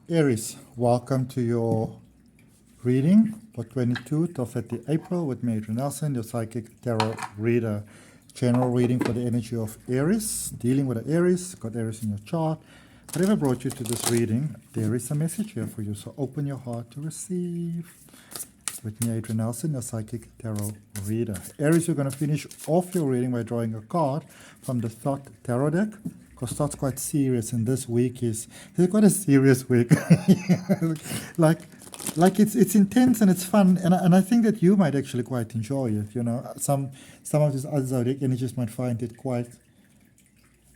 Aries, welcome to your reading for 22 to 30 April with me, Adrian Nelson, your psychic tarot reader. General reading for the energy of Aries, dealing with the Aries, got Aries in your chart. Whatever brought you to this reading, there is a message here for you, so open your heart to receive. With me, Adrian Nelson, your psychic tarot reader. Aries, you're going to finish off your reading by drawing a card from the Thought Tarot deck, because Thought's quite serious, and this week is quite a serious week. like it's intense and it's fun, and I think that you might actually quite enjoy it. You know, some of these other zodiac energies might find it quite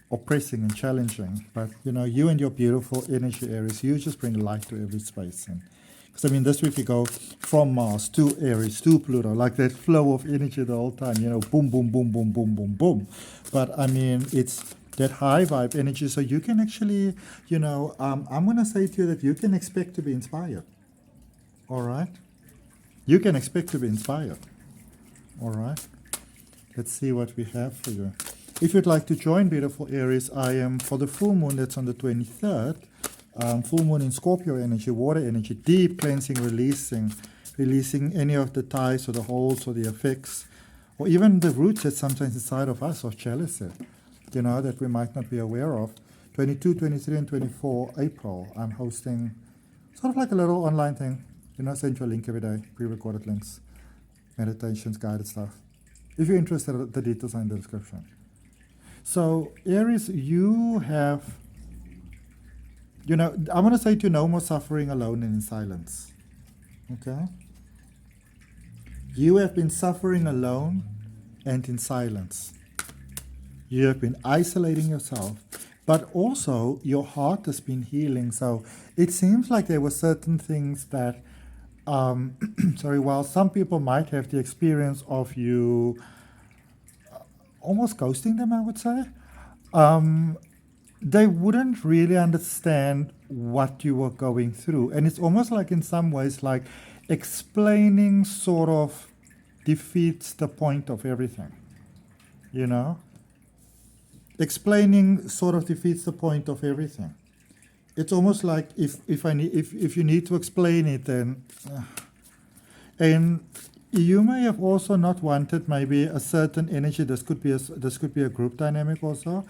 oppressing and challenging, but you know, you and your beautiful energy, Aries, you just bring light to every space. And because I mean, this week you go from Mars to Aries to Pluto, like that flow of energy the whole time, you know, boom, boom, boom, boom, boom, boom, boom. But I mean, it's that high vibe energy, so you can actually, you know, I'm going to say to you that you can expect to be inspired. All right? You can expect to be inspired. All right? Let's see what we have for you. If you'd like to join, beautiful Aries, I am for the full moon that's on the 23rd. Full moon in Scorpio energy, water energy, deep cleansing, releasing any of the ties or the holes or the effects, or even the roots that sometimes inside of us of jealousy, you know, that we might not be aware of. 22, 23, and 24 April, I'm hosting sort of like a little online thing. You know, send you a link every day, pre-recorded links, meditations, guided stuff. If you're interested, the details are in the description. So, Aries, you have, you know, I'm going to say to you, no more suffering alone and in silence. Okay? You have been suffering alone and in silence. You have been isolating yourself, but also your heart has been healing. So it seems like there were certain things that, while some people might have the experience of you almost ghosting them, I would say, they wouldn't really understand what you were going through. And it's almost like, in some ways, like explaining sort of defeats the point of everything, you know? Explaining sort of defeats the point of everything. It's almost like if you need to explain it, then and you may have also not wanted maybe a certain energy. This could be a group dynamic also,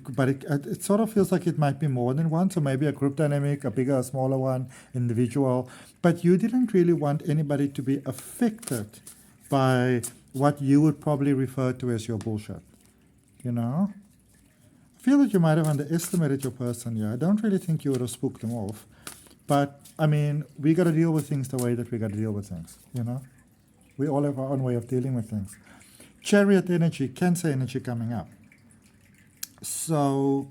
but it sort of feels like it might be more than one. So maybe a group dynamic, a bigger, a smaller one, individual. But you didn't really want anybody to be affected by what you would probably refer to as your bullshit, you know? I feel that you might have underestimated your person here. I don't really think you would have spooked them off. But, I mean, we got to deal with things the way that we got to deal with things, you know? We all have our own way of dealing with things. Chariot energy, Cancer energy coming up. So,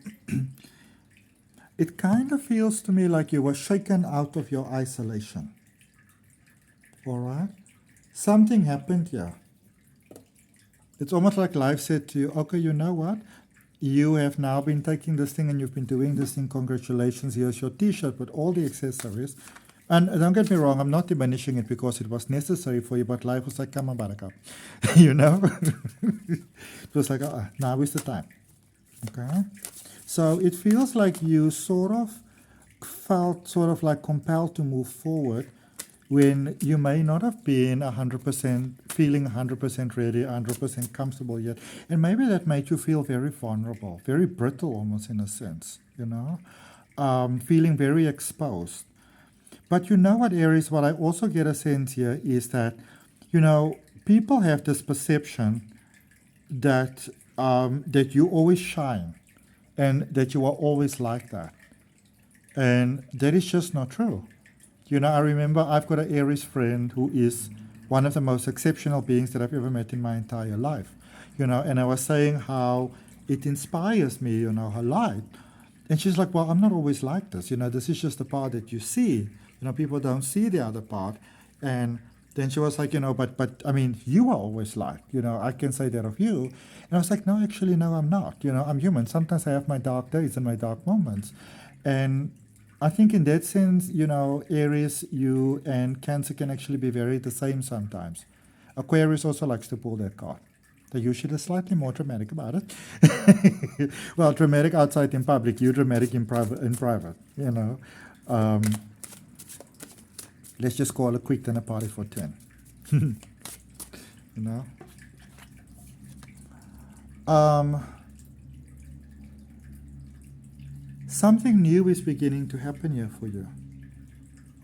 it kind of feels to me like you were shaken out of your isolation. All right? Something happened here. It's almost like life said to you, okay, you know what? You have now been taking this thing and you've been doing this thing. Congratulations, here's your t-shirt with all the accessories. And don't get me wrong, I'm not diminishing it because it was necessary for you, but life was like, come on, buttercup. You know? It was like, now is the time. Okay? So it feels like you sort of felt sort of like compelled to move forward when you may not have been 100% feeling 100% ready, 100% comfortable yet. And maybe that made you feel very vulnerable, very brittle almost in a sense, you know, feeling very exposed. But you know what, Aries, what I also get a sense here is that, you know, people have this perception that, that you always shine and that you are always like that. And that is just not true. You know, I remember I've got an Aries friend who is one of the most exceptional beings that I've ever met in my entire life. You know, and I was saying how it inspires me, you know, her light. And she's like, well, I'm not always like this. You know, this is just the part that you see. You know, people don't see the other part. And then she was like, you know, but I mean, you are always like, you know, I can say that of you. And I was like, no, actually, no, I'm not. You know, I'm human. Sometimes I have my dark days and my dark moments. And I think in that sense, you know, Aries, you and Cancer can actually be very the same sometimes. Aquarius also likes to pull that card. They're usually slightly more dramatic about it. Well, dramatic outside in public, you dramatic in private, you know. Let's just call a quick dinner party for 10. You know? Something new is beginning to happen here for you.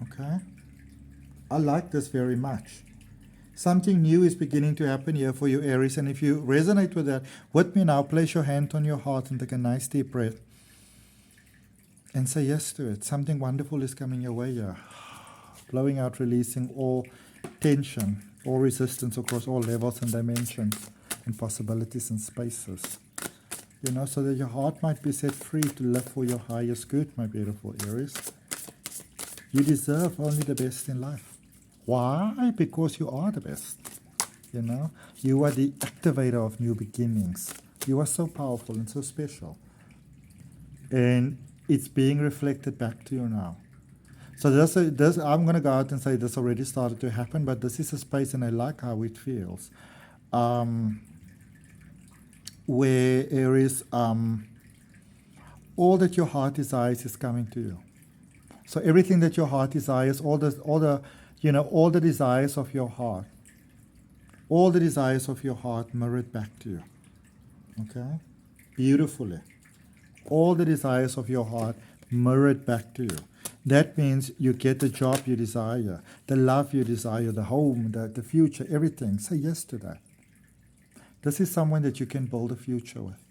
Okay? I like this very much. Something new is beginning to happen here for you, Aries. And if you resonate with that, with me now, place your hand on your heart and take a nice deep breath. And say yes to it. Something wonderful is coming your way here. Blowing out, releasing all tension, all resistance across all levels and dimensions and possibilities and spaces. You know, so that your heart might be set free to live for your highest good, my beautiful Aries. You deserve only the best in life. Why? Because you are the best. You know, you are the activator of new beginnings. You are so powerful and so special. And it's being reflected back to you now. So this I'm going to go out and say this already started to happen, but this is a space, and I like how it feels. Where Aries, all that your heart desires is coming to you. So everything that your heart desires, all the desires of your heart, all the desires of your heart mirrored back to you. Okay? Beautifully. All the desires of your heart mirrored back to you. That means you get the job you desire, the love you desire, the home, the future, everything. Say yes to that. This is someone that you can build a future with.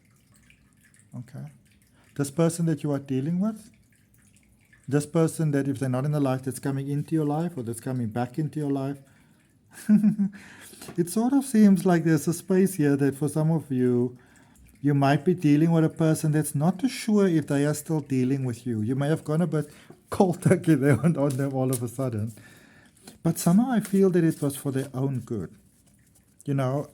Okay? This person that you are dealing with, this person that if they're not in the life that's coming into your life or that's coming back into your life, it sort of seems like there's a space here that for some of you, you might be dealing with a person that's not too sure if they are still dealing with you. You may have gone a bit cold turkey there on them all of a sudden. But somehow I feel that it was for their own good. You know,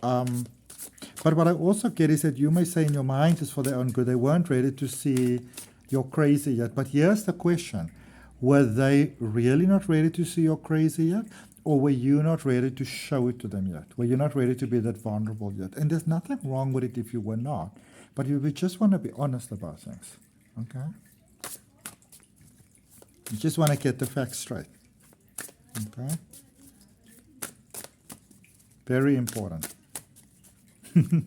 but what I also get is that you may say in your mind it's for their own good. They weren't ready to see you're crazy yet. But here's the question. Were they really not ready to see you're crazy yet? Or were you not ready to show it to them yet? Were you not ready to be that vulnerable yet? And there's nothing wrong with it if you were not. But we just want to be honest about things. Okay? You just want to get the facts straight. Okay? Very important. You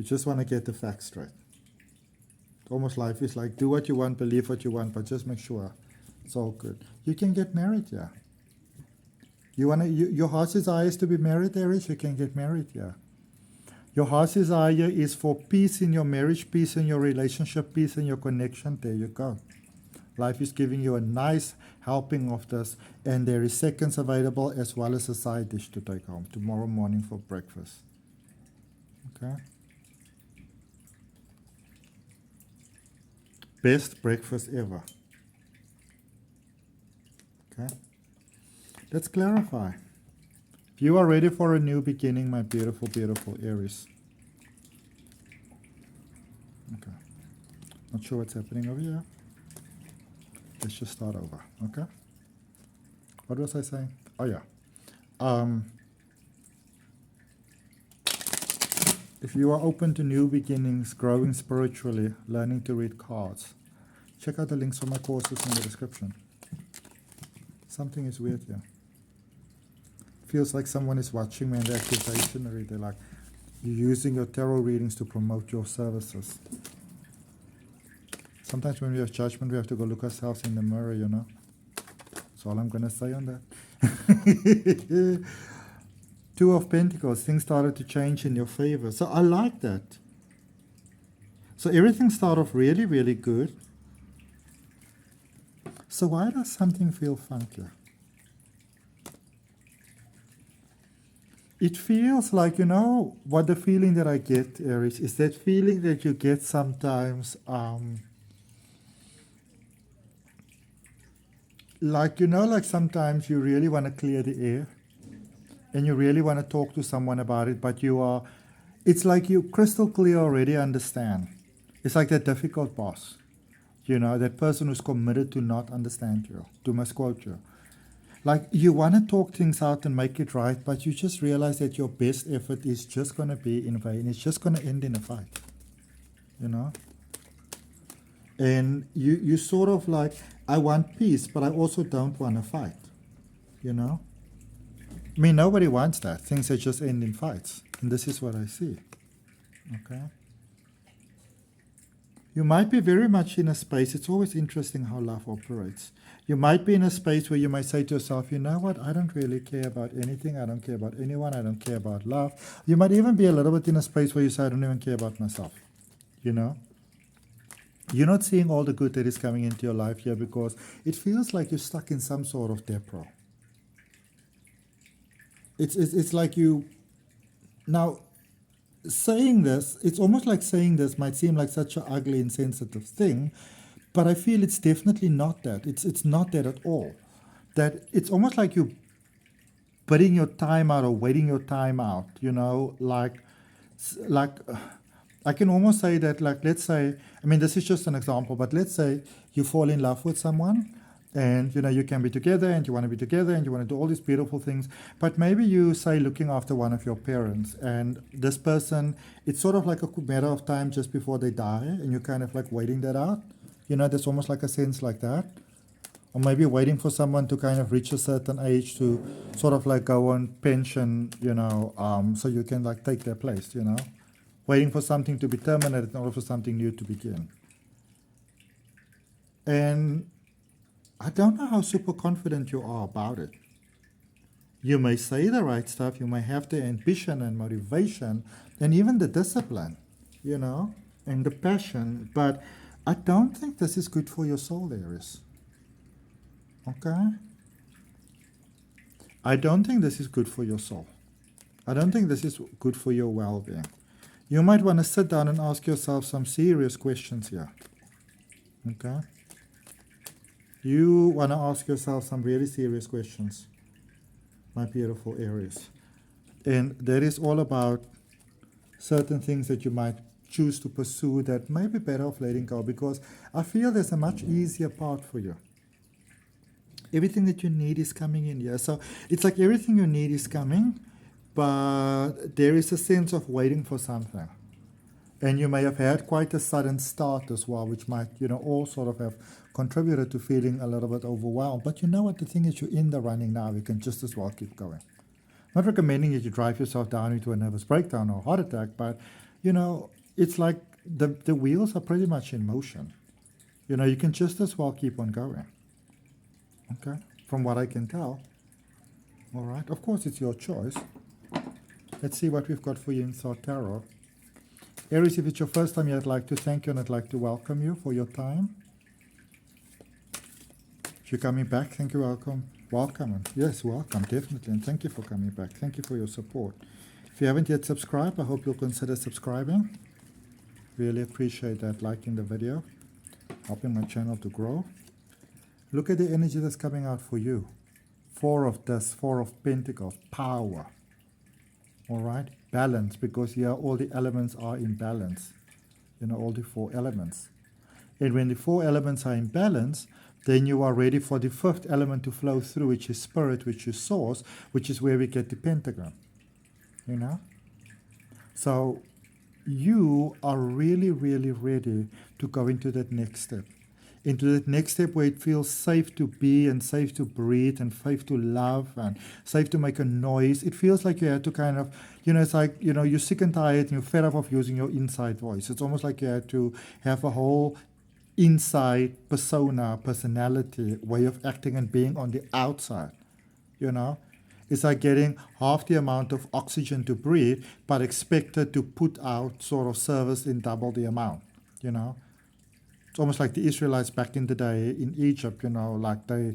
just want to get the facts straight. Almost life is like, do what you want, believe what you want, but just make sure it's all good. You can get married, yeah. Your heart's desire is to be married, Aries, you can get married, yeah. Your heart's desire is for peace in your marriage, peace in your relationship, peace in your connection. There you go. Life is giving you a nice helping of this, and there is seconds available as well as a side dish to take home tomorrow morning for breakfast. Okay? Best breakfast ever. Okay? Let's clarify. If you are ready for a new beginning, my beautiful, beautiful Aries. Okay. Not sure what's happening over here. Let's just start over. Okay? What was I saying? Oh, yeah. If you are open to new beginnings, growing spiritually, learning to read cards, check out the links for my courses in the description. Something is weird here. Feels like someone is watching me in the accusation, or they're like, you're using your tarot readings to promote your services. Sometimes when we have judgment, we have to go look ourselves in the mirror, you know. That's all I'm going to say on that. Two of Pentacles, things started to change in your favor. So I like that. So everything started off really, really good. So why does something feel funky? It feels like, you know, what the feeling that I get, Aries, is that feeling that you get sometimes, like, you know, like sometimes you really want to clear the air and you really want to talk to someone about it, but it's like you crystal clear already understand. It's like that difficult boss, you know, that person who's committed to not understand you, to misquote you. Like, you want to talk things out and make it right, but you just realize that your best effort is just going to be in vain. It's just going to end in a fight, you know? And you sort of like, I want peace, but I also don't want to fight, you know? I mean, nobody wants that. Things that just end in fights. And this is what I see, okay? You might be very much in a space, it's always interesting how love operates. You might be in a space where you might say to yourself, you know what, I don't really care about anything, I don't care about anyone, I don't care about love. You might even be a little bit in a space where you say, I don't even care about myself, you know? You're not seeing all the good that is coming into your life here because it feels like you're stuck in some sort of depro. It's like you, now, saying this, it's almost like saying this might seem like such an ugly, insensitive thing, but I feel it's definitely not that. It's not that at all. That it's almost like you bidding your time out or waiting your time out, you know, like I can almost say that, like, let's say, I mean, this is just an example, but let's say you fall in love with someone and, you know, you can be together and you want to be together and you want to do all these beautiful things. But maybe you say looking after one of your parents and this person, it's sort of like a matter of time just before they die and you're kind of like waiting that out. You know, there's almost like a sense like that. Or maybe waiting for someone to kind of reach a certain age to sort of like go on pension, you know, so you can like take their place, you know. Waiting for something to be terminated in order for something new to begin. And I don't know how super confident you are about it. You may say the right stuff, you may have the ambition and motivation, and even the discipline, you know, and the passion, but I don't think this is good for your soul, Aries. Okay? I don't think this is good for your soul. I don't think this is good for your well-being. You might want to sit down and ask yourself some serious questions here. Okay? You want to ask yourself some really serious questions, my beautiful Aries. And that is all about certain things that you might choose to pursue that may be better off letting go, because I feel there's a much easier path for you. Everything that you need is coming in here. So it's like everything you need is coming, but there is a sense of waiting for something. And you may have had quite a sudden start as well, which might, you know, all sort of have contributed to feeling a little bit overwhelmed. But you know what? The thing is, you're in the running now. You can just as well keep going. I'm not recommending that you drive yourself down into a nervous breakdown or heart attack, but, you know, it's like the wheels are pretty much in motion. You know, you can just as well keep on going. Okay? From what I can tell. All right? Of course, it's your choice. Let's see what we've got for you in Thought Tarot. Aries, if it's your first time here, I'd like to thank you and I'd like to welcome you for your time. If you're coming back, thank you, welcome. Welcome. Yes, welcome, definitely. And thank you for coming back. Thank you for your support. If you haven't yet subscribed, I hope you'll consider subscribing. Really appreciate that, liking the video, helping my channel to grow. Look at the energy that's coming out for you. 4 of this, 4 of Pentacles, power. All right, balance, because here all the elements are in balance. You know, all the 4 elements. And when the 4 elements are in balance, then you are ready for the 5th element to flow through, which is spirit, which is source, which is where we get the pentagram. You know? So you are really, really ready to go into that next step. Into that next step where it feels safe to be and safe to breathe and safe to love and safe to make a noise. It feels like you had to kind of, you know, it's like, you know, you're sick and tired and you're fed up of using your inside voice. It's almost like you had to have a whole inside persona, personality, way of acting and being on the outside, you know. It's like getting half the amount of oxygen to breathe, but expected to put out sort of service in double the amount, you know. It's almost like the Israelites back in the day in Egypt, you know, like the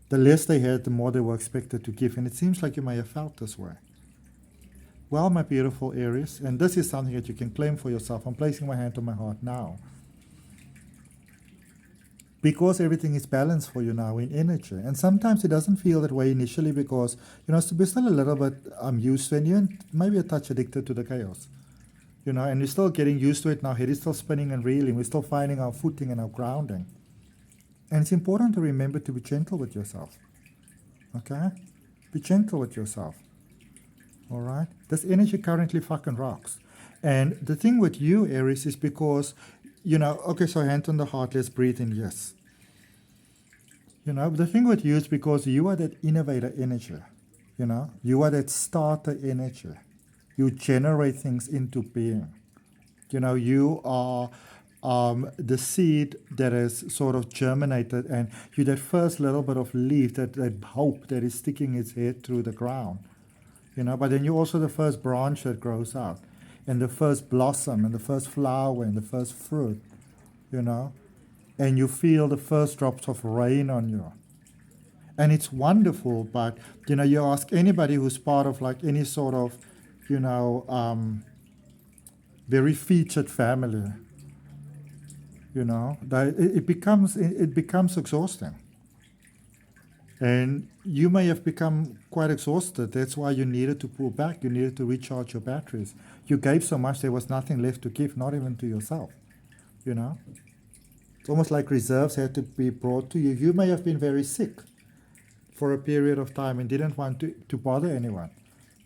less they had, the more they were expected to give. And it seems like you may have felt this way. Well, my beautiful Aries, and this is something that you can claim for yourself. I'm placing my hand on my heart now. Because everything is balanced for you now in energy. And sometimes it doesn't feel that way initially because, you know, we're still a little bit used to, and even maybe a touch addicted to the chaos. You know, and we're still getting used to it now. Head is still spinning and reeling. We're still finding our footing and our grounding. And it's important to remember to be gentle with yourself. Okay? Be gentle with yourself. All right? This energy currently fucking rocks. And the thing with you, Aries, is because Okay, so hand on the heart, let's breathe in, yes. The thing with you is because you are that innovator energy, you are that starter energy. You generate things into being. You are the seed that is sort of germinated, and you're that first little bit of leaf, that hope that is sticking its head through the ground. But then you're also the first branch that grows out, and the first blossom, and the first flower, and the first fruit, and you feel the first drops of rain on you. And it's wonderful, but, you ask anybody who's part of like any sort of, very featured family, that it becomes exhausting. And you may have become quite exhausted. That's why you needed to pull back. You needed to recharge your batteries. You gave so much, there was nothing left to give, not even to yourself, It's almost like reserves had to be brought to you. You may have been very sick for a period of time and didn't want to bother anyone.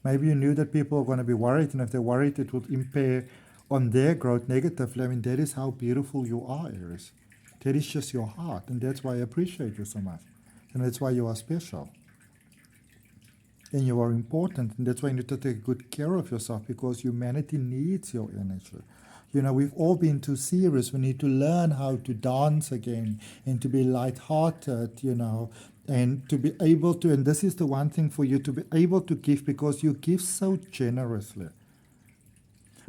Maybe you knew that people are going to be worried, and if they're worried, it would impair on their growth negatively. I mean, that is how beautiful you are, Aries. That is just your heart, and that's why I appreciate you so much. And that's why you are special. And you are important, and that's why you need to take good care of yourself, because humanity needs your energy. We've all been too serious. We need to learn how to dance again and to be lighthearted, and to be able to, and this is the one thing for you, to be able to give, because you give so generously.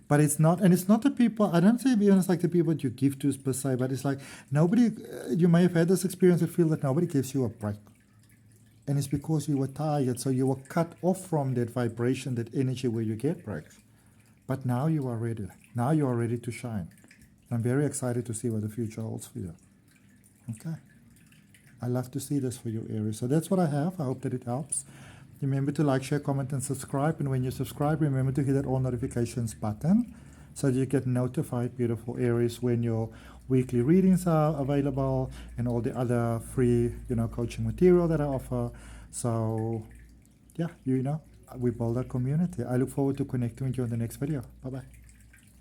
But it's not the people, I don't say it's like the people that you give to per se, but it's like nobody, you may have had this experience and feel that nobody gives you a break. And it's because you were tired, so you were cut off from that vibration, that energy where you get breaks. But now you are ready. Now you are ready to shine. I'm very excited to see what the future holds for you. Okay. I love to see this for you, Aries. So that's what I have. I hope that it helps. Remember to like, share, comment, and subscribe. And when you subscribe, remember to hit that all notifications button so that you get notified, beautiful Aries, when your weekly readings are available and all the other free, coaching material that I offer. So, yeah, we build a community. I look forward to connecting with you in the next video. Bye-bye.